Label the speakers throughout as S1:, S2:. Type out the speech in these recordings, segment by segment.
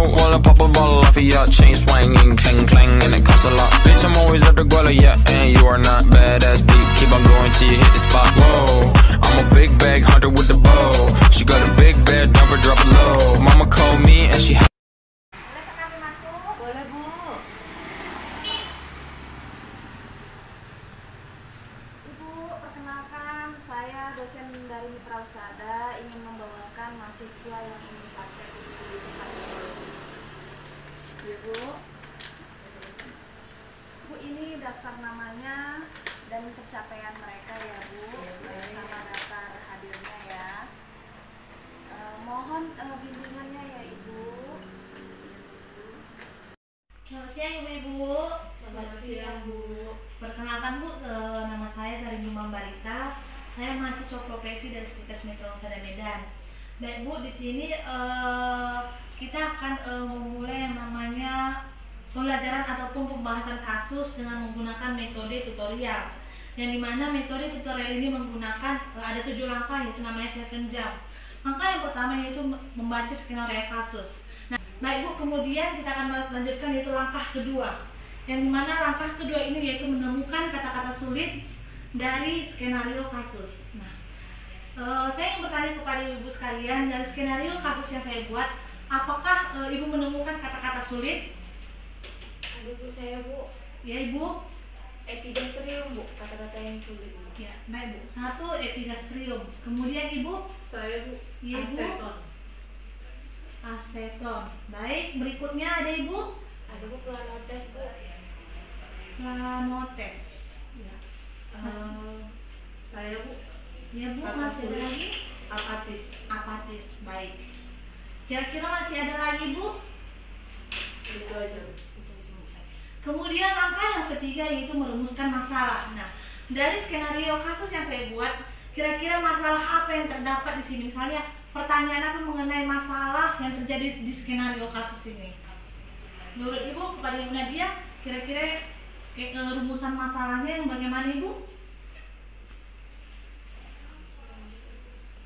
S1: wanna pop a bottle off of ya. Chain swinging, clang clang, and it costs a lot. Bitch, I'm always at the guala, yeah, and you are not badass beat. Keep on going till you hit the spot. Whoa, I'm a big bag hunter with the bow. She got a big bed, dumper, drop it low. Mama called me and she.
S2: Boleh, Bu. Ibu, perkenalkan saya dosen dari Mitra Usada, ingin membawakan mahasiswa yang ingin praktek di tempat ini. Ya, Bu. Bu, ini daftar namanya dan pencapaian mereka ya, Bu. Sama daftar hadirnya ya. Mohon bimbingannya ya, Ibu.
S3: Selamat siang Ibu-Ibu.
S2: Selamat siang, Bu.
S3: Perkenalkan Bu, nama saya dari Numam Balita. Saya mahasiswa profesi dari Stikes Mitra Usada Medan. Baik Bu, di sini kita akan memulai yang namanya pembelajaran ataupun pembahasan kasus dengan menggunakan metode tutorial. Yang dimana metode tutorial ini menggunakan ada 7 langkah, yaitu namanya 7 jump. Langkah yang pertama yaitu membaca skenario kasus. Baik Bu, kemudian kita akan lanjutkan yaitu langkah kedua, yang dimana langkah kedua ini yaitu menemukan kata-kata sulit dari skenario kasus. Nah, saya ingin bertanya kepada Ibu sekalian, dari skenario kasus yang saya buat, apakah Ibu menemukan kata-kata sulit?
S2: Ada Bu, saya Bu.
S3: Ya Ibu.
S2: Epigastrium Bu, kata-kata yang sulit Bu.
S3: Ya, baik Bu. 1 epigastrium. Kemudian Ibu?
S2: Saya Bu.
S3: Ya, Ibu. Aseton. Baik, berikutnya ada Ibu?
S2: Ada Bu, planotes Bu.
S3: Planotes. Ya.
S2: Saya Bu.
S3: Ya Bu,
S2: Kata
S3: masih ada
S2: sulit.
S3: lagi?
S2: Apatis.
S3: Apatis. Baik. Kira-kira masih ada lagi Bu?
S2: Itu aja Bu.
S3: Kemudian langkah yang ketiga yaitu merumuskan masalah. Nah, dari skenario kasus yang saya buat, kira-kira masalah apa yang terdapat di sini? Misalnya pertanyaan apa mengenai masalah yang terjadi di skenario kasus ini? Menurut Ibu, kepada Ibu Nadia, kira-kira rumusan masalahnya yang bagaimana Ibu?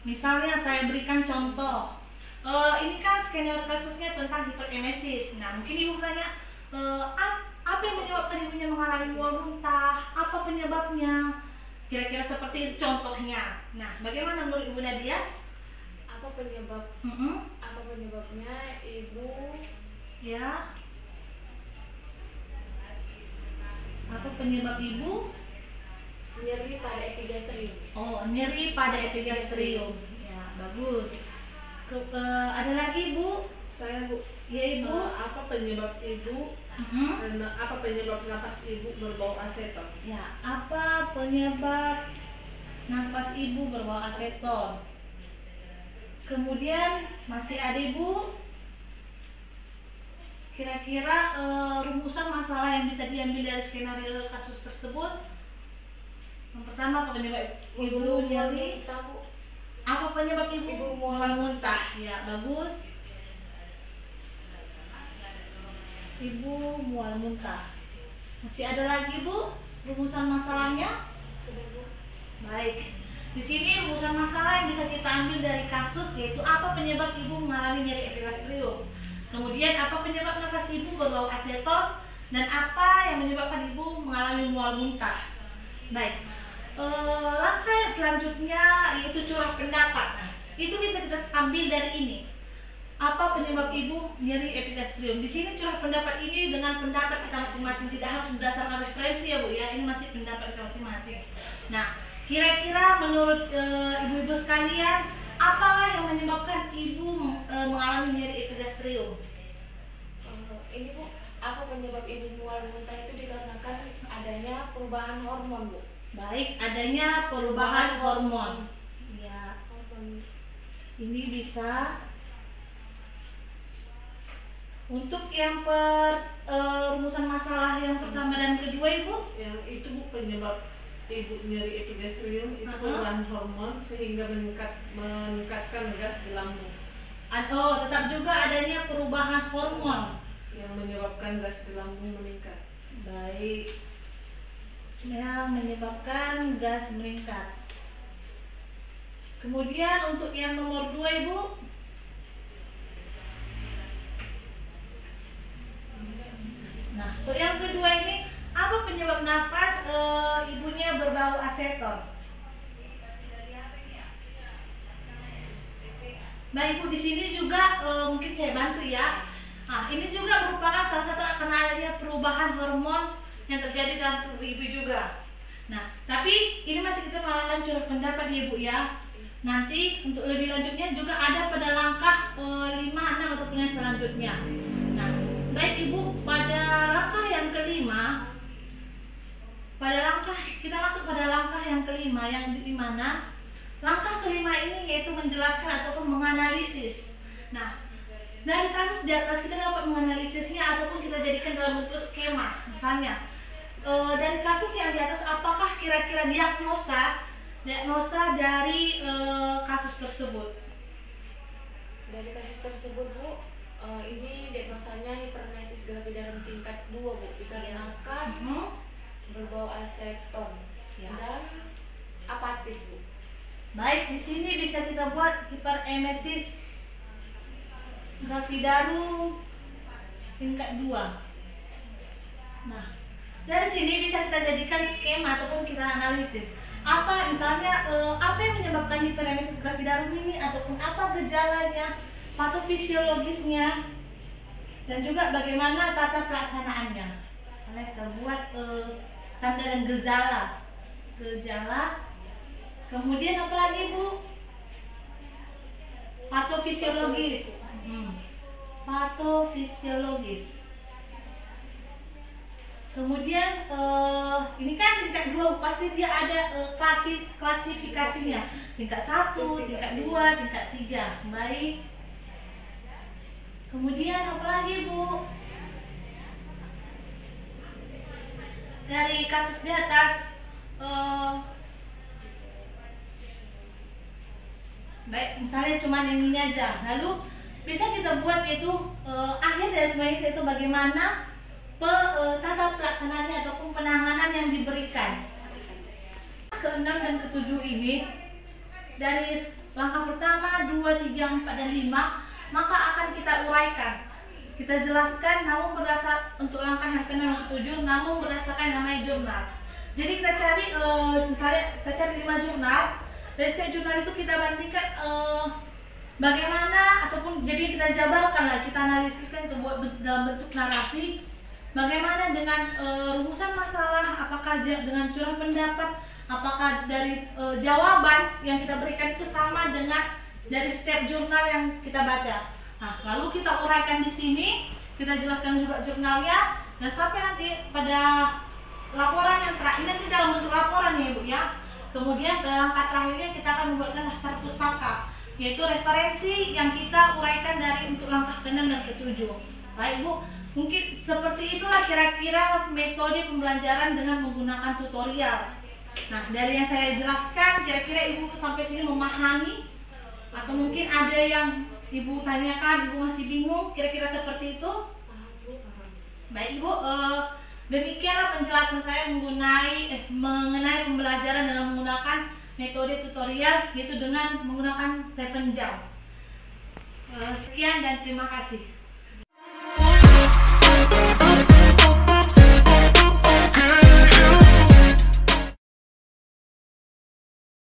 S3: Misalnya saya berikan contoh, ini kan skenario kasusnya tentang hiperemesis. Nah, mungkin Ibu bertanya, apa yang menyebabkan ibunya mengalami mual muntah? Apa penyebabnya? Kira-kira seperti itu contohnya. Nah, bagaimana menurut Ibu Nadia?
S2: Apa penyebabnya Ibu?
S3: Ya. Apa penyebab Ibu?
S2: Nyeri pada epigastrium.
S3: Oh, nyeri pada epigastrium. Ya, bagus. Ada lagi Bu?
S2: Saya Bu.
S3: Ya Ibu.
S2: Apa penyebab Ibu? Apa penyebab nafas Ibu berbau aseton?
S3: Ya, apa penyebab nafas Ibu berbau aseton? Kemudian masih ada Ibu? Kira-kira rumusan masalah yang bisa diambil dari skenario kasus tersebut? Yang pertama, apa penyebab Ibu nyeri? Apa penyebab Ibu mual muntah? Ya, bagus. Ibu mual muntah. Masih ada lagi Bu rumusan masalahnya? Baik. Di sini rumusan masalah yang bisa kita ambil dari kasus yaitu apa penyebab Ibu mengalami nyeri epigastrium. Kemudian apa penyebab nafas Ibu berbau aseton dan apa yang menyebabkan Ibu mengalami mual muntah. Baik. Langkah yang selanjutnya yaitu curah pendapat. Nah, itu bisa kita ambil dari ini. Apa penyebab Ibu nyeri epigastrium? Di sini curah pendapat ini dengan pendapat kita masing-masing, tidak harus berdasarkan referensi ya Bu ya. Ini masih pendapat kita masing-masing. Nah, kira-kira menurut ibu-ibu sekalian, apalah yang menyebabkan Ibu mengalami nyeri epigastrium?
S2: Ini Bu, apa penyebab Ibu mual muntah itu dikarenakan adanya perubahan hormon Bu.
S3: Baik, adanya perubahan hormon. Ya. Ini bisa. Untuk yang rumusan masalah yang pertama dan kedua Ibu?
S4: Yang itu Bu, penyebab Ibu nyeri epigastrium itu perubahan hormon sehingga meningkatkan gas di lambung.
S3: Oh, tetap juga adanya perubahan hormon
S4: Yang menyebabkan gas di lambung meningkat.
S3: Baik. Yang menyebabkan gas meningkat. Kemudian untuk yang nomor 2 Ibu? Nah, untuk yang kedua ini, apa penyebab nafas ibunya berbau aseton? Nah, ibu di sini juga mungkin saya bantu ya. Nah, ini juga merupakan salah satu karena adanya perubahan hormon yang terjadi dalam tubuh ibu juga. Nah, tapi ini masih kita melakukan curah pendapat ya ibu ya. Nanti untuk lebih lanjutnya juga ada pada langkah 5, 6 ataupun yang selanjutnya. Nah, baik ibu, pada langkah yang kelima, kita masuk pada langkah yang kelima, yang dimana langkah kelima ini yaitu menjelaskan ataupun menganalisis. Nah, dari kasus di atas kita dapat menganalisisnya ataupun kita jadikan dalam bentuk skema. Misalnya, dari kasus yang di atas, apakah kira-kira diagnosa dari kasus tersebut?
S2: Dari kasus tersebut Bu, ini diagnosanya hiperemesis gravidarum tingkat 2 Bu, dikarenakan berbau aseton dan apatis Bu.
S3: Baik, di sini bisa kita buat hiperemesis gravidarum tingkat 2. Nah, dari sini bisa kita jadikan skema ataupun kita analisis. Apa misalnya apa yang menyebabkan hiperemesis gravidarum ini ataupun apa gejalanya, patofisiologisnya, dan juga bagaimana tata pelaksanaannya. Karena kita buat tanda dan gejala. Kemudian apa lagi Bu? Patofisiologis. Patofisiologis. Kemudian ini kan tingkat 2, pasti dia ada klasifikasinya. Tingkat 1, tingkat 2, tingkat 3. Baik. Kemudian apa lagi Bu? Dari kasus di atas baik, misalnya cuma yang ini aja. Lalu bisa kita buat yaitu akhir dari semuanya itu bagaimana tata pelaksanaannya ataupun penanganan yang diberikan. Ke-6 dan ke-7 ini dari langkah pertama, 2, 3, 4 dan 5 maka akan kita uraikan. Kita jelaskan namun untuk langkah yang ke-6 dan ke-7 namun berdasarkan yang namanya jurnal. Jadi kita cari misalnya kita cari 5 jurnal. Dari setiap jurnal itu kita bandingkan bagaimana ataupun jadi kita jabarkan lah, kita analisiskan, kita buat dalam bentuk narasi. Bagaimana dengan rumusan masalah, apakah dengan curah pendapat, apakah dari jawaban yang kita berikan itu sama dengan dari setiap jurnal yang kita baca. Nah, lalu kita uraikan di sini, kita jelaskan juga jurnalnya, dan sampai nanti pada laporan yang terakhir, nanti dalam bentuk laporan ya Ibu ya. Kemudian pada langkah terakhirnya kita akan membuatkan daftar pustaka, yaitu referensi yang kita uraikan dari untuk langkah ke-6 dan ke-7. Baik Bu, mungkin seperti itulah kira-kira metode pembelajaran dengan menggunakan tutorial. Nah, dari yang saya jelaskan, kira-kira Ibu sampai sini memahami? Atau mungkin ada yang Ibu tanyakan, Ibu masih bingung, kira-kira seperti itu? Baik Ibu, demikianlah penjelasan saya mengenai pembelajaran dengan menggunakan metode tutorial, yaitu dengan menggunakan 7 jam. Sekian dan terima kasih.